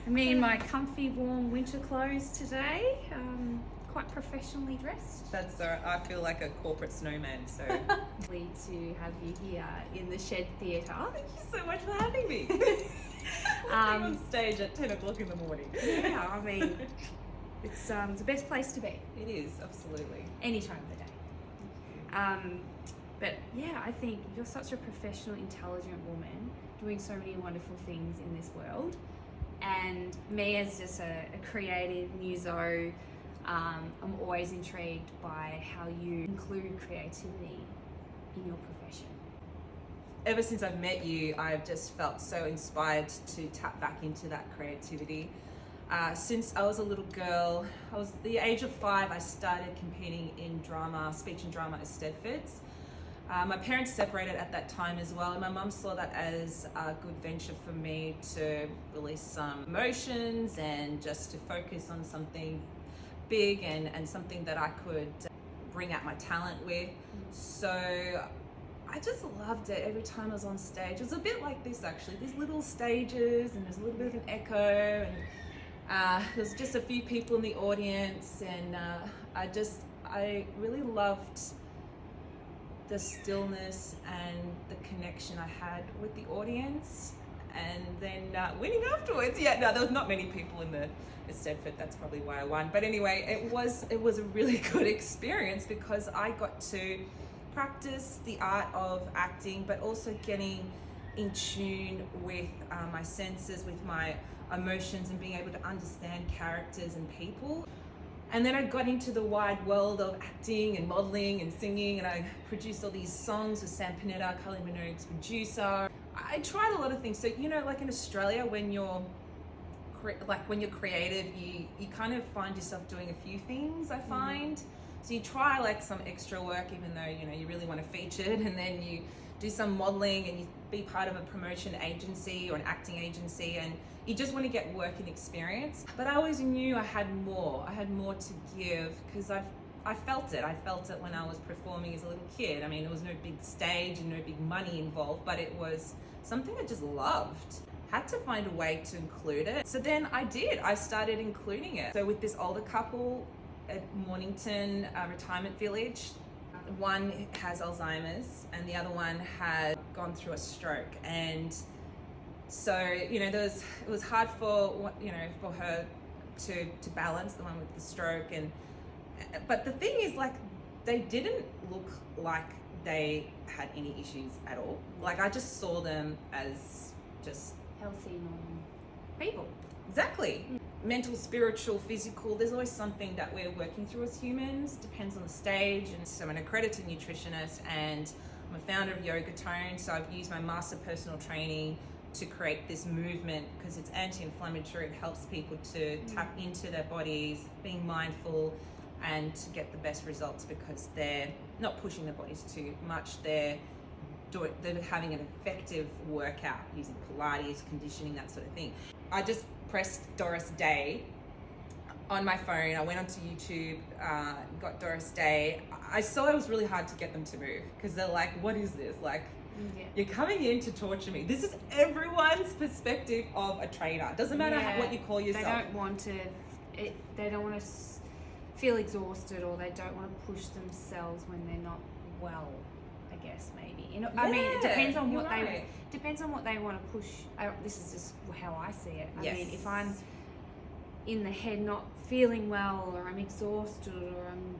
Me in my comfy, warm winter clothes today. Quite professionally dressed. That's I feel like a corporate snowman, so. Lovely to have you here in the Shed Theatre. Thank you so much for having me. Being on stage at 10 o'clock in the morning. Yeah, I mean, it's the best place to be. It is, absolutely. Any time of the day. But yeah, I think you're such a professional, intelligent woman doing so many wonderful things in this world. And me as just a creative muso, I'm always intrigued by how you include creativity in your profession. Ever since I've met you, I've just felt so inspired to tap back into that creativity. Since I was a little girl, I was the age of 5, I started competing in drama, speech and drama at Stedfords. My parents separated at that time as well, and my mum saw that as a good venture for me to release some emotions and just to focus on something big and something that I could bring out my talent with. So I just loved it every time I was on stage. It was a bit like this actually, these little stages, and there's a little bit of an echo, and there's just a few people in the audience, and I really loved the stillness and the connection I had with the audience, and then winning afterwards. Yeah, no, there was not many people in the Stedford, that's probably why I won. But anyway, it was a really good experience because I got to practice the art of acting, but also getting in tune with my senses, with my emotions, and being able to understand characters and people. And then I got into the wide world of acting and modeling and singing, and I produced all these songs with Sam Panetta, Kylie Minogue's producer. I tried a lot of things. So, you know, like in Australia, when you're creative, you kind of find yourself doing a few things, I find. So you try like some extra work, even though, you know, you really want to feature it, and then you do some modeling and you be part of a promotion agency or an acting agency, and you just want to get work and experience. But I always knew I had more to give, because I felt it when I was performing as a little kid. I mean, it was no big stage and no big money involved, but it was something I just loved. Had to find a way to include it. So then I started including it. So with this older couple at Mornington Retirement Village, one has Alzheimer's and the other one had gone through a stroke, and so, you know, it was hard for her to balance, the one with the stroke. But the thing is, like, they didn't look like they had any issues at all. Like, I just saw them as just Healthy, normal people. Exactly. Mental, spiritual, physical, there's always something that we're working through as humans, depends on the stage. And so I'm an accredited nutritionist, and I'm a founder of Yoga Tone, so I've used my master personal training to create this movement because it's anti-inflammatory. It helps people to tap into their bodies, being mindful, and to get the best results because they're not pushing their bodies too much. They're having an effective workout using Pilates, conditioning, that sort of thing. I just pressed Doris Day on my phone. I went onto YouTube, got Doris Day. I saw it was really hard to get them to move because they're like, what is this? Like, you're coming in to torture me. This is everyone's perspective of a trainer. It doesn't matter what you call yourself. They don't want to feel exhausted, or they don't want to push themselves when they're not well, I guess, maybe. You know, I mean, it depends on what they want to push. This is just how I see it. I mean, if I'm in the head not feeling well, or I'm exhausted, or I'm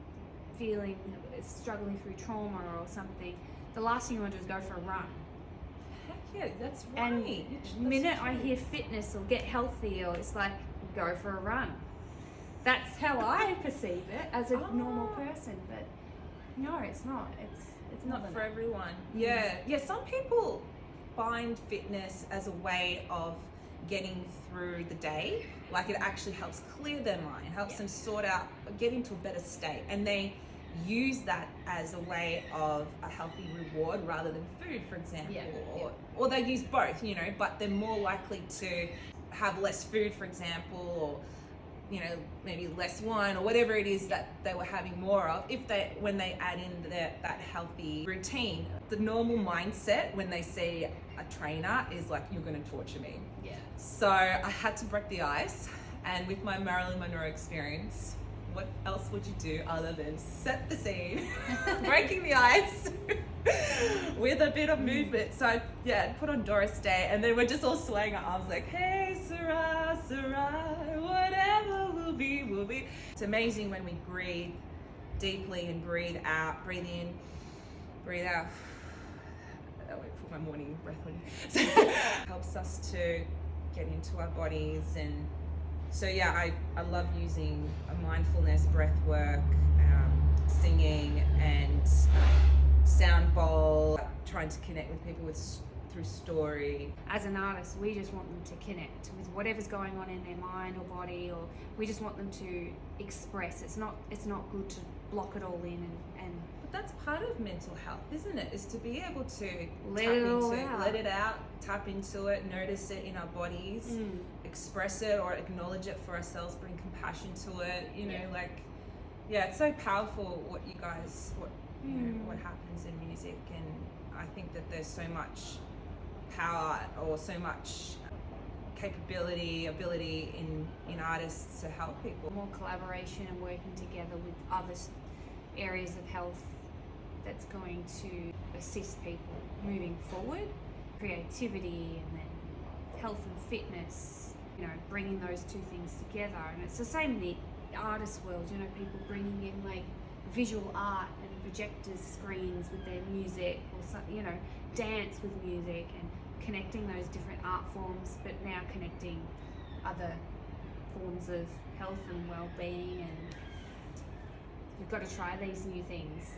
struggling through trauma or something, the last thing you want to do is go for a run. Heck yeah, that's right. And the minute I hear fitness or get healthy, or it's like, go for a run. That's how I perceive it as a normal person, but no, it's not. It's not for everyone. Yeah. Some people find fitness as a way of getting through the day. Like, it actually helps clear their mind, helps them sort out, get into a better state, and they use that as a way of a healthy reward rather than food, for example. Or they use both, you know, but they're more likely to have less food, for example, or maybe less wine or whatever it is that they were having more of, when they add in that healthy routine. The normal mindset when they see a trainer is like, you're going to torture me. Yeah. So I had to break the ice, and with my Marilyn Monroe experience, what else would you do other than set the scene, breaking the ice with a bit of movement? So I put on Doris Day, and then we're just all swaying our arms like, hey, Sarah, Sarah, whatever will be, will be. It's amazing when we breathe deeply and breathe out, breathe in, breathe out. I won't put my morning breath on. So helps us to get into our bodies. And so I love using a mindfulness, breath work, singing, and sound bowl, trying to connect with people through story. As an artist, we just want them to connect with whatever's going on in their mind or body, or we just want them to express. It's not good to block it all in and But that's part of mental health, isn't it? Is to be able to let it out, tap into it, notice it in our bodies, express it or acknowledge it for ourselves, bring compassion to it. It's so powerful what happens in music, and I think that there's so much power or so much ability in artists to help people. More collaboration and working together with other areas of health that's going to assist people moving forward. Creativity and then health and fitness, bringing those two things together. And it's the same in the artist world, people bringing in like visual art and projector screens with their music, or dance with music, and connecting those different art forms, but now connecting other forms of health and well-being. And we've got to try these new things.